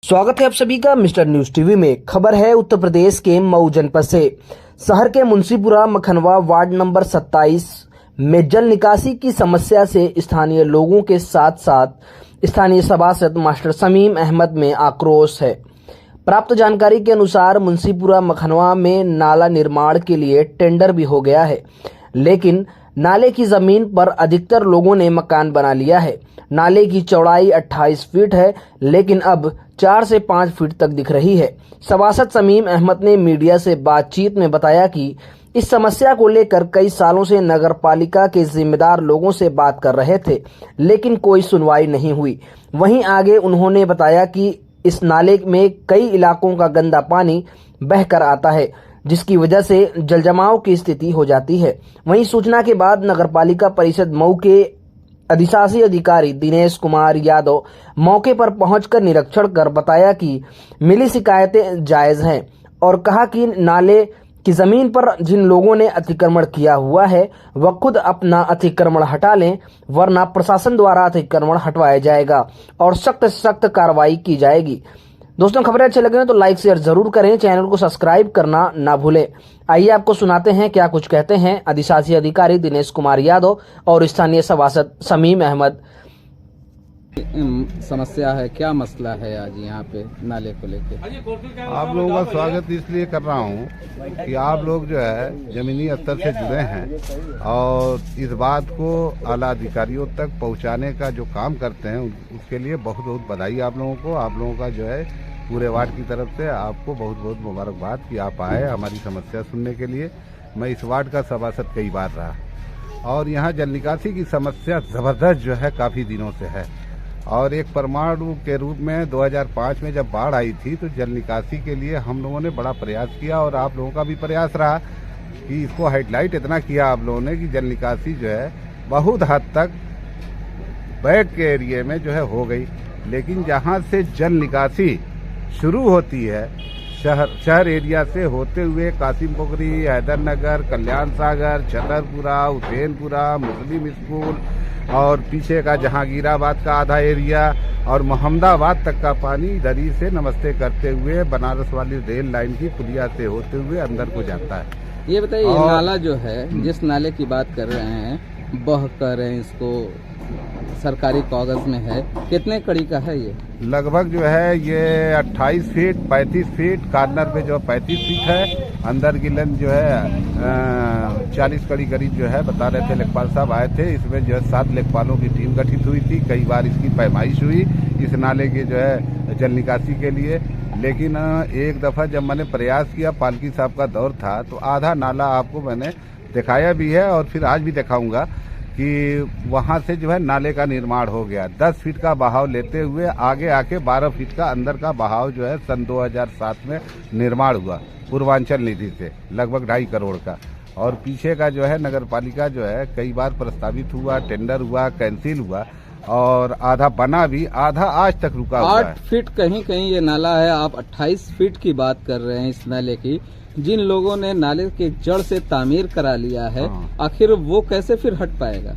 स्वागत है आप सभी का मिस्टर न्यूज टीवी में। खबर है उत्तर प्रदेश के मऊ जनपद से। शहर के मुंशीपुरा मखनवा वार्ड नंबर 27 में जल निकासी की समस्या से स्थानीय लोगों के साथ साथ स्थानीय सभासद मास्टर शमीम अहमद में आक्रोश है। प्राप्त जानकारी के अनुसार मुंशीपुरा मखनवा में नाला निर्माण के लिए टेंडर भी हो गया है, लेकिन नाले की जमीन पर अधिकतर लोगों ने मकान बना लिया है। नाले की चौड़ाई 28 फीट है, लेकिन अब 4 से 5 फीट तक दिख रही है। सभासद शमीम अहमद ने मीडिया से बातचीत में बताया कि इस समस्या को लेकर कई सालों से नगर पालिका के जिम्मेदार लोगों से बात कर रहे थे, लेकिन कोई सुनवाई नहीं हुई। वहीं आगे उन्होंने बताया कि इस नाले में कई इलाकों का गंदा पानी बहकर आता है, जिसकी वजह से जलजमाव की स्थिति हो जाती है। वहीं सूचना के बाद नगरपालिका परिषद मऊ के अधिशासी अधिकारी दिनेश कुमार यादव मौके पर पहुंचकर निरीक्षण कर बताया कि मिली शिकायतें जायज हैं और कहा कि नाले की जमीन पर जिन लोगों ने अतिक्रमण किया हुआ है वह खुद अपना अतिक्रमण हटा लें, वरना प्रशासन द्वारा अतिक्रमण हटवाया जाएगा और सख्त से सख्त कार्रवाई की जाएगी। दोस्तों, खबरें अच्छी लगे तो लाइक शेयर जरूर करें, चैनल को सब्सक्राइब करना ना भूलें। आइए आपको सुनाते हैं क्या कुछ कहते हैं अधिशासी अधिकारी दिनेश कुमार यादव और स्थानीय सभासद शमीम अहमद। समस्या है, क्या मसला है आज यहाँ पे नाले को लेके? आप लोगों का स्वागत इसलिए कर रहा हूँ कि आप लोग जो है जमीनी स्तर से जुड़े हैं और इस बात को आला अधिकारियों तक पहुँचाने का जो काम करते हैं उसके लिए बहुत बहुत बधाई आप लोगों को। आप लोगों का जो है पूरे वार्ड की तरफ से आपको बहुत बहुत मुबारकबाद कि आप आए हमारी समस्या सुनने के लिए। मैं इस वार्ड का सभासद कई बार रहा और यहाँ जल निकासी की समस्या ज़बरदस्त जो है काफ़ी दिनों से है और एक परमाणु के रूप में 2005 में जब बाढ़ आई थी तो जल निकासी के लिए हम लोगों ने बड़ा प्रयास किया और आप लोगों का भी प्रयास रहा कि इसको हाईलाइट इतना किया आप लोगों ने कि जल निकासी जो है बहुत हद तक बैक के एरिए में जो है हो गई। लेकिन जहाँ से जल निकासी शुरू होती है शहर एरिया से होते हुए कासिम पोखरी, हैदरनगर, कल्याण सागर, छतरपुरा, हुसैनपुरा, मुस्लिम स्कूल और पीछे का जहांगीराबाद का आधा एरिया और मोहम्मदाबाद तक का पानी इधर ही से नमस्ते करते हुए बनारस वाली रेल लाइन की पुलिया से होते हुए अंदर को जाता है। ये बताइए, नाला जो है जिस नाले की बात कर रहे हैं बह कर रहे हैं, इसको सरकारी कागज में है, कितने कड़ी का है ये? लगभग जो है ये 28 फीट 35 फीट, कार्नर पे जो 35 फीट है, अंदर की लेंथ जो है 40 कड़ी करीब जो है बता रहे थे। लेखपाल साहब आए थे, इसमें जो है 7 लेखपालों की टीम गठित हुई थी। कई बार इसकी पैमाइश हुई इस नाले के जो है जल निकासी के लिए, लेकिन एक दफा जब मैंने प्रयास किया, पालकी साहब का दौर था, तो आधा नाला आपको मैंने दिखाया भी है और फिर आज भी दिखाऊंगा कि वहां से जो है नाले का निर्माण हो गया। 10 फीट का बहाव लेते हुए आगे आके 12 फीट का अंदर का बहाव जो है सन 2007 में निर्माण हुआ पूर्वांचल निधि से, लगभग 2.5 करोड़ का। और पीछे का जो है नगर पालिका जो है कई बार प्रस्तावित हुआ, टेंडर हुआ, कैंसिल हुआ और आधा बना भी, आधा आज तक रुका हुआ है। 8 फीट कहीं कहीं ये नाला है, आप 28 फीट की बात कर रहे हैं इस नाले की। जिन लोगों ने नाले के जड़ से तामीर करा लिया है, आखिर वो कैसे फिर हट पाएगा?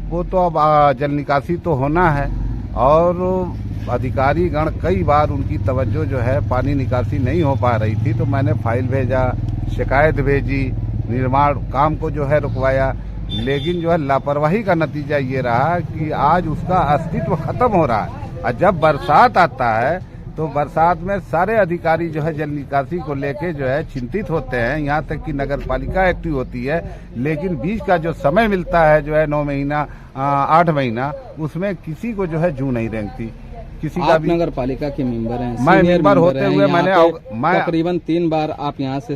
वो तो अब जल निकासी तो होना है और अधिकारी गण कई बार उनकी तवज्जो जो है पानी निकासी नहीं हो पा रही थी, तो मैंने फाइल भेजा, शिकायत भेजी, निर्माण काम को जो है रुकवाया, लेकिन जो है लापरवाही का नतीजा ये रहा कि आज उसका अस्तित्व खत्म हो रहा है। और जब बरसात आता है तो बरसात में सारे अधिकारी जो है जल निकासी को लेके जो है चिंतित होते हैं, यहाँ तक कि नगर पालिका एक्टिव होती है, लेकिन बीच का जो समय मिलता है जो है 9 महीना 8 महीना, उसमें किसी को जो है जू नहीं रेंगती किसी का भी। नगर पालिका के मेंबर हैं, मैं मेंबर होते हुए मैं तकरीबन 3 बार आप यहाँ से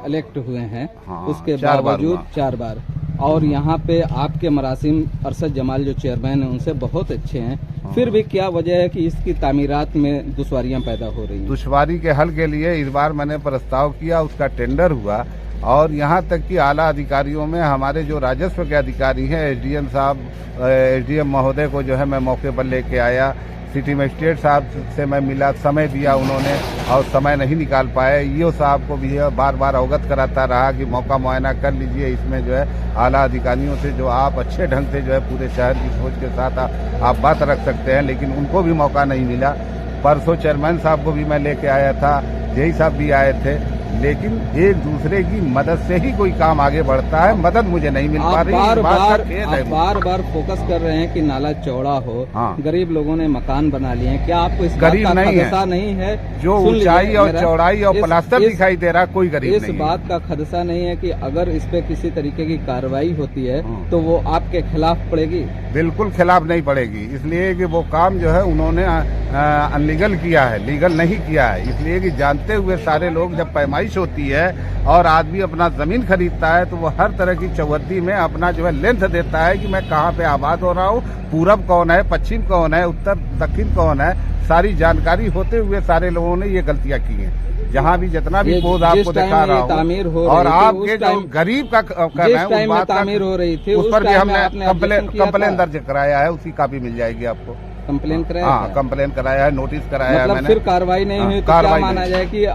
इलेक्ट हुए हैं। हाँ, उसके बावजूद 4 बार और यहाँ पे आपके मरासिम अरशद जमाल जो चेयरमैन हैं उनसे बहुत अच्छे हैं, फिर भी क्या वजह है कि इसकी तामीरात में दुश्वारियां पैदा हो रही हैं? दुश्वारी के हल के लिए इस बार मैंने प्रस्ताव किया, उसका टेंडर हुआ और यहाँ तक कि आला अधिकारियों में हमारे जो राजस्व के अधिकारी हैं, एसडीएम साहब, एसडीएम महोदय को जो है मैं मौके पर लेके आया, सिटी मजिस्ट्रेट साहब से मैं मिला, समय दिया उन्होंने और समय नहीं निकाल पाए। ईओ साहब को भी बार बार अवगत कराता रहा कि मौका मुआयना कर लीजिए, इसमें जो है आला अधिकारियों से जो आप अच्छे ढंग से जो है पूरे शहर की सोच के साथ आप बात रख सकते हैं, लेकिन उनको भी मौका नहीं मिला। परसों चेयरमैन साहब को भी मैं लेके आया था, जेई साहब भी आए थे, लेकिन एक दूसरे की मदद से ही कोई काम आगे बढ़ता है। मदद मुझे नहीं मिल पा रही है। बार बार फोकस कर रहे हैं कि नाला चौड़ा हो। हाँ। गरीब लोगों ने मकान बना लिए हैं, क्या आपको इस गरीब बात का नहीं खदशा नहीं है? जो ऊंचाई और चौड़ाई और प्लास्टर दिखाई दे रहा, कोई गरीब नहीं है। इस बात का खदशा नहीं है कि अगर इस पे किसी तरीके की कार्रवाई होती है तो वो आपके खिलाफ पड़ेगी? बिल्कुल खिलाफ नहीं पड़ेगी, इसलिए कि वो काम जो है उन्होंने अनलीगल किया है, लीगल नहीं किया है। इसलिए कि जानते हुए सारे लोग, जब पैमाइश होती है और आदमी अपना जमीन खरीदता है तो वो हर तरह की चौहद्दी में अपना जो है लेंथ देता है कि मैं कहाँ पे आबाद हो रहा हूँ, पूरब कौन है, पश्चिम कौन है, उत्तर दक्षिण कौन है, सारी जानकारी होते हुए सारे लोगों ने ये गलतियाँ की हैं। जहाँ भी जितना भी पोज आपको दिखा रहा हूँ, और आपके जो गरीब का कर रहे हैं उस पर भी हमने कंप्लेन दर्ज कराया है, उसकी कापी मिल जाएगी आपको। कंप्लेन कराया? हाँ, कंप्लेन कराया है, नोटिस कराया है मैंने। फिर कार्रवाई नहीं हुई तो क्या माना जाए कि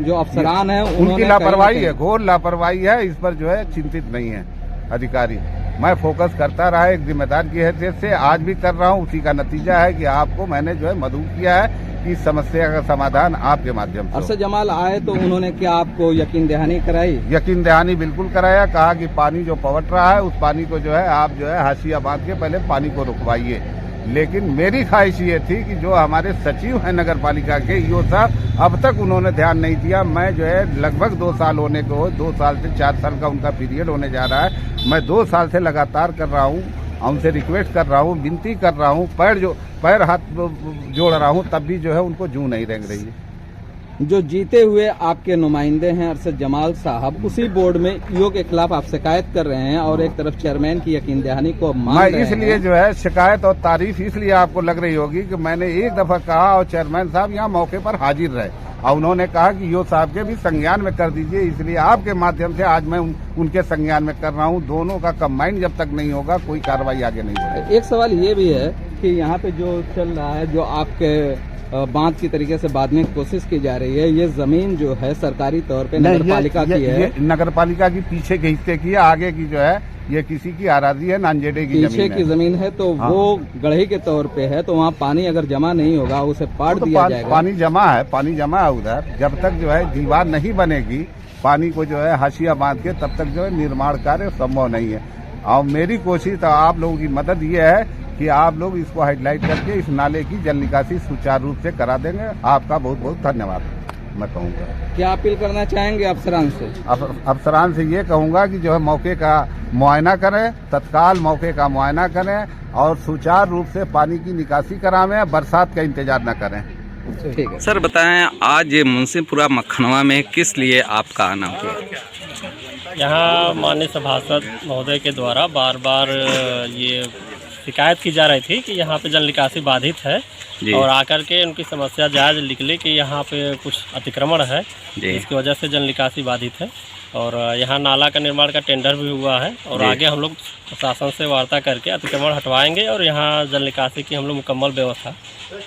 जो अफसरान है उनकी लापरवाही है, घोर लापरवाही है। इस पर जो है चिंतित नहीं है अधिकारी। मैं फोकस करता रहा एक जिम्मेदार की हैसियत से, आज भी कर रहा हूँ। उसी का नतीजा है कि आपको मैंने जो है मदऊ किया है कि समस्या का समाधान आपके माध्यम से। अरशद जमाल आए तो उन्होंने क्या आपको यकीन दहानी कराई? यकीन दहानी बिल्कुल कराया। कहा कि पानी जो पवट रहा है उस पानी को जो है आप जो है हाशिया बांध के पहले पानी को रुकवाइए। लेकिन मेरी ख्वाहिश ये थी कि जो हमारे सचिव हैं नगर पालिका के, ईओ साहब, अब तक उन्होंने ध्यान नहीं दिया। मैं जो है लगभग 2 साल होने को, 2 साल से 4 साल का उनका पीरियड होने जा रहा है। मैं 2 साल से लगातार कर रहा हूँ, उनसे रिक्वेस्ट कर रहा हूँ, विनती कर रहा हूँ, पैर हाथ जोड़ रहा हूँ, तब भी जो है उनको जूं नहीं रेंग रही है। जो जीते हुए आपके नुमाइंदे हैं अरशद जमाल साहब, उसी बोर्ड में ईओ के खिलाफ आप शिकायत कर रहे हैं और एक तरफ चेयरमैन की यकीन दहानी को मान रहे हैं। इसलिए जो है शिकायत और तारीफ इसलिए आपको लग रही होगी कि मैंने एक दफा कहा और चेयरमैन साहब यहाँ मौके पर हाजिर रहे और उन्होंने कहा कि ईओ साहब के भी संज्ञान में कर दीजिए। इसलिए आपके माध्यम से आज मैं उनके संज्ञान में कर रहा हूँ। दोनों का कंबाइंड जब तक नहीं होगा कोई कार्रवाई आगे नहीं बढ़ेगी। एक सवाल ये भी है कि यहाँ पे जो चल रहा है, जो आपके बांध की तरीके से बांधने की कोशिश की जा रही है, ये जमीन जो है सरकारी तौर पे नगर पालिका की है। ये नगर पालिका की पीछे के हिस्से की है, आगे की जो है ये किसी की आराजी है, नांजेडे की पीछे की जमीन है। तो हाँ। वो गढ़ी के तौर पे है, तो वहाँ पानी अगर जमा नहीं होगा उसे पाट दिया जाएगा। पानी जमा है उधर। जब तक जो है दीवार नहीं बनेगी, पानी को जो है हाशिया बांध के, तब तक जो है निर्माण कार्य संभव नहीं है। और मेरी कोशिश तो आप लोगों की मदद ये है कि आप लोग इसको हाईलाइट करके इस नाले की जल निकासी सुचारू रूप से करा देंगे। आपका बहुत बहुत धन्यवाद मैं कहूँगा। क्या अपील करना चाहेंगे अफसरान से? अफसरान से ये कहूँगा कि जो है मौके का मुआयना करें, तत्काल मौके का मुआयना करें और सुचारू रूप से पानी की निकासी करावें, बरसात का इंतजार न करें। ठीक है सर, बताएं आज ये मुंशीपुरा मखनवा में किस लिए आपका आना हुआ? यहाँ माननीय सभासद महोदय के द्वारा बार बार ये शिकायत की जा रही थी कि यहाँ पे जल निकासी बाधित है और आकर के उनकी समस्या जायज़ निकली कि यहाँ पे कुछ अतिक्रमण है, इसकी वजह से जल निकासी बाधित है। और यहाँ नाला का निर्माण का टेंडर भी हुआ है और आगे हम लोग प्रशासन से वार्ता करके अतिक्रमण हटवाएंगे और यहाँ जल निकासी की हम लोग मुकम्मल व्यवस्था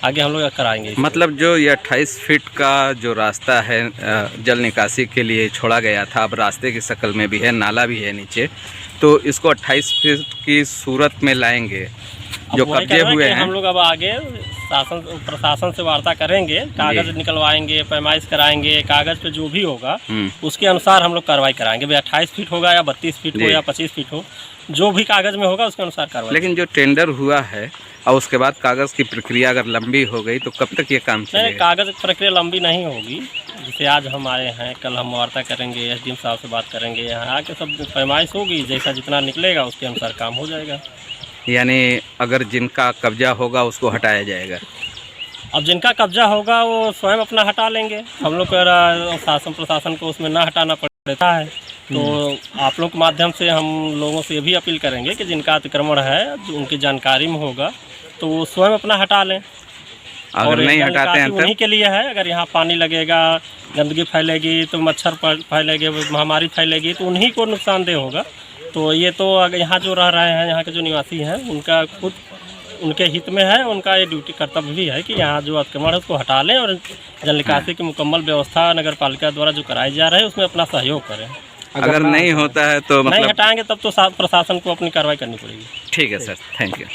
आगे हम लोग कराएंगे। मतलब जो ये 28 फीट का जो रास्ता है जल निकासी के लिए छोड़ा गया था, अब रास्ते की शक्ल में भी है, नाला भी है नीचे, तो इसको 28 फीट की सूरत में लाएंगे। जो कब्जे हुए हैं हम लोग अब आगे प्रशासन से वार्ता करेंगे, कागज निकलवाएंगे, पैमाइश कराएंगे, कागज पे जो भी होगा उसके अनुसार हम लोग कार्रवाई कराएंगे। भाई 28 फीट होगा या 32 फीट हो या 25 फीट हो, जो भी कागज में होगा उसके अनुसार कार्रवाई। लेकिन जो टेंडर हुआ है और उसके बाद कागज की प्रक्रिया अगर लंबी हो गई तो कब तक ये काम चलेगा? नहीं, कागज की प्रक्रिया लंबी नहीं होगी। जैसे आज हम आए हैं, कल हम वार्ता करेंगे, एसडीएम साहब से बात करेंगे, यहाँ आके सब पैमाइश होगी, जैसा जितना निकलेगा उसके अनुसार काम हो जाएगा। यानी अगर जिनका कब्जा होगा उसको हटाया जाएगा? अब जिनका कब्जा होगा वो स्वयं अपना हटा लेंगे। हम लोग को शासन प्रशासन को उसमें ना हटाना पड़ता है। तो आप लोग के माध्यम से हम लोगों से ये भी अपील करेंगे कि जिनका अतिक्रमण है, जो उनकी जानकारी में होगा, तो वो स्वयं अपना हटा लें। अगर नहीं हटाते हैं उन्हीं के लिए है। अगर यहाँ पानी लगेगा, गंदगी फैलेगी तो मच्छर फैलेगी, महामारी फैलेगी, तो उन्हीं को नुकसानदेह होगा। तो ये तो यहाँ जो रह रहे हैं, यहाँ के जो निवासी हैं, उनका खुद उनके हित में है, उनका ये ड्यूटी कर्तव्य भी है कि यहाँ जो अतिक्रमण है उसको हटा लें और जल निकासी की मुकम्मल व्यवस्था नगर पालिका द्वारा जो कराई जा रही है उसमें अपना सहयोग करें। अगर नहीं होता है तो नहीं हटाएंगे तब तो प्रशासन को अपनी कार्रवाई करनी पड़ेगी। ठीक है सर, थैंक यू।